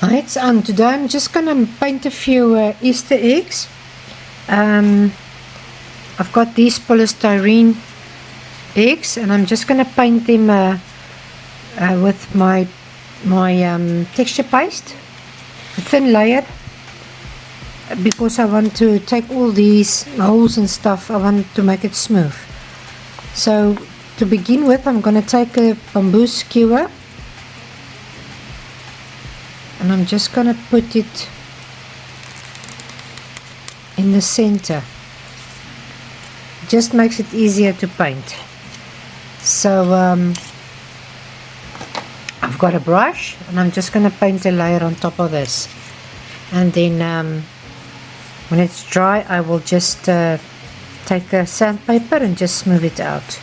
Right, today I'm just gonna paint a few Easter eggs. I've got these polystyrene eggs, and I'm just gonna paint them with my texture paste, a thin layer, because I want to take all these holes and stuff. I want to make it smooth. So to begin with, I'm gonna take a bamboo skewer, and I'm just going to put it in the center. It just makes it easier to paint. So I've got a brush, and I'm just going to paint a layer on top of this, and then when it's dry I will just take a sandpaper and just smooth it out.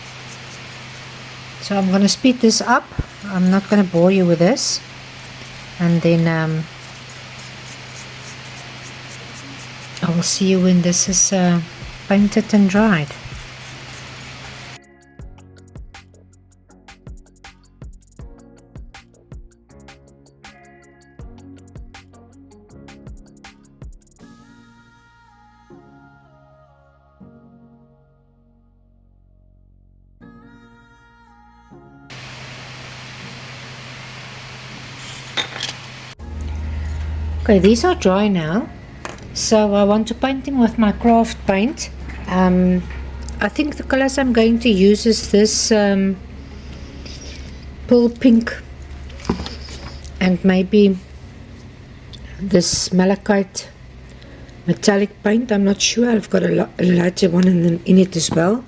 So I'm going to speed this up. I'm not going to bore you with this. And then I will see you when this is painted and dried. Okay, these are dry now, so I want to paint them with my craft paint. I think the colors I'm going to use is this pearl pink and maybe this malachite metallic paint. I'm not sure. I've got a lighter one in it as well.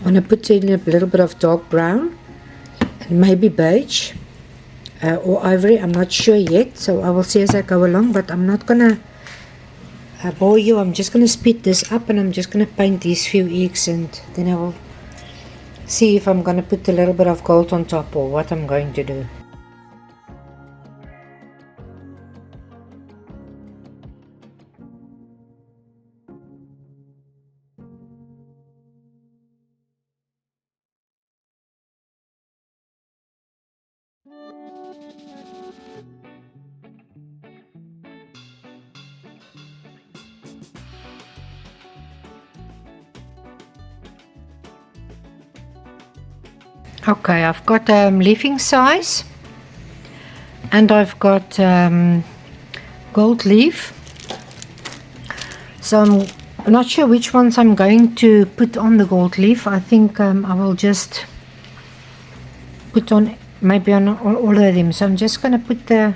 I want to put in a little bit of dark brown and maybe beige. Or ivory, I'm not sure yet, so I will see as I go along, but I'm not gonna bore you. I'm just gonna speed this up, and I'm just gonna paint these few eggs, and then I will see if I'm gonna put a little bit of gold on top or what I'm going to do. Okay, I've got leafing size, and I've got gold leaf. So I'm not sure which ones I'm going to put on the gold leaf. I think I will just put on maybe on all of them. So I'm just going to put the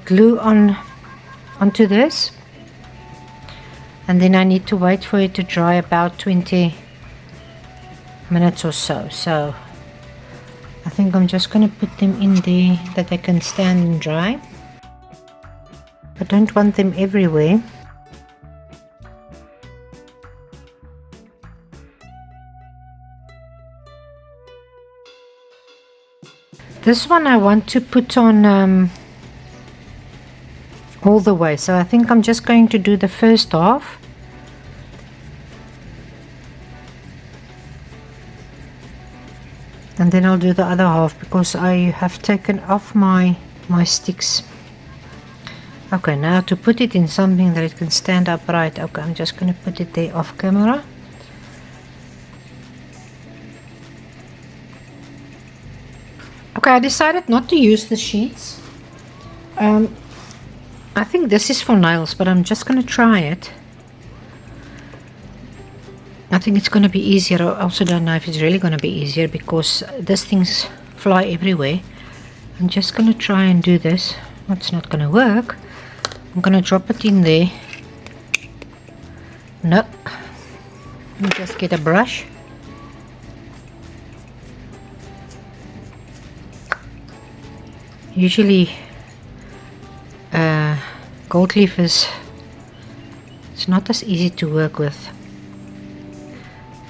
glue onto this, and then I need to wait for it to dry about 20 minutes or so. So I think I'm just going to put them in there that they can stand and dry. I don't want them everywhere. This one I want to put on all the way, so I think I'm just going to do the first half. And then I'll do the other half, because I have taken off my sticks. Okay, now to put it in something that it can stand upright. Okay, I'm just going to put it there off camera. Okay, I decided not to use the sheets. I think this is for nails, but I'm just going to try it. I think it's going to be easier. I also don't know if it's really going to be easier, because these things fly everywhere. I'm just going to try and do this. It's not going to work. I'm going to drop it in there. No. Let me just get a brush. Usually Goldleaf it's not as easy to work with,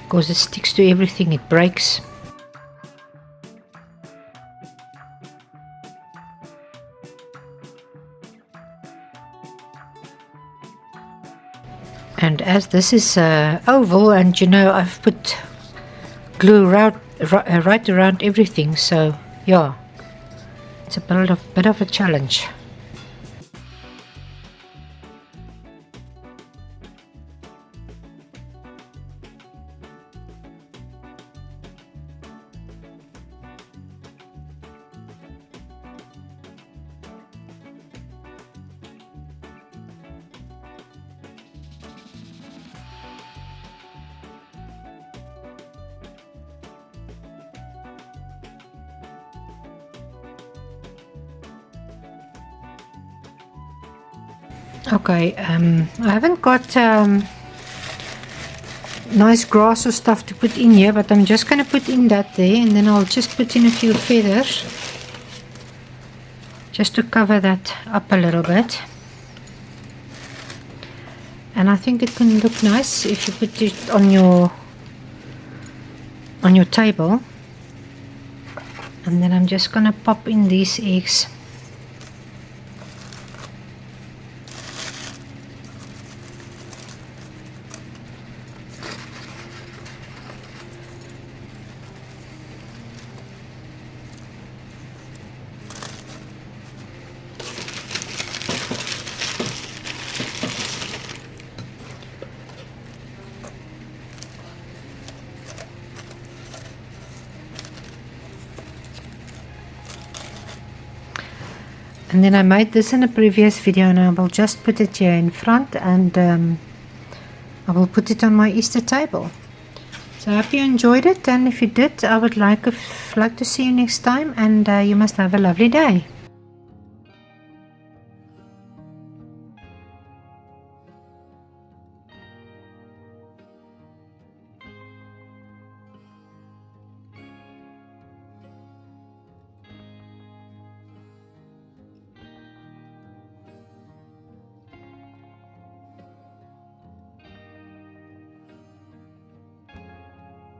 because it sticks to everything, it breaks. And as this is oval, and you know I've put glue right around everything, so yeah, It's a bit of a challenge. Okay, I haven't got nice grass or stuff to put in here, but I'm just going to put in that there, and then I'll just put in a few feathers just to cover that up a little bit. And I think it can look nice if you put it on your table. And then I'm just going to pop in these eggs. And then I made this in a previous video, and I will just put it here in front, and I will put it on my Easter table. So I hope you enjoyed it, and if you did, I would like to see you next time, and you must have a lovely day.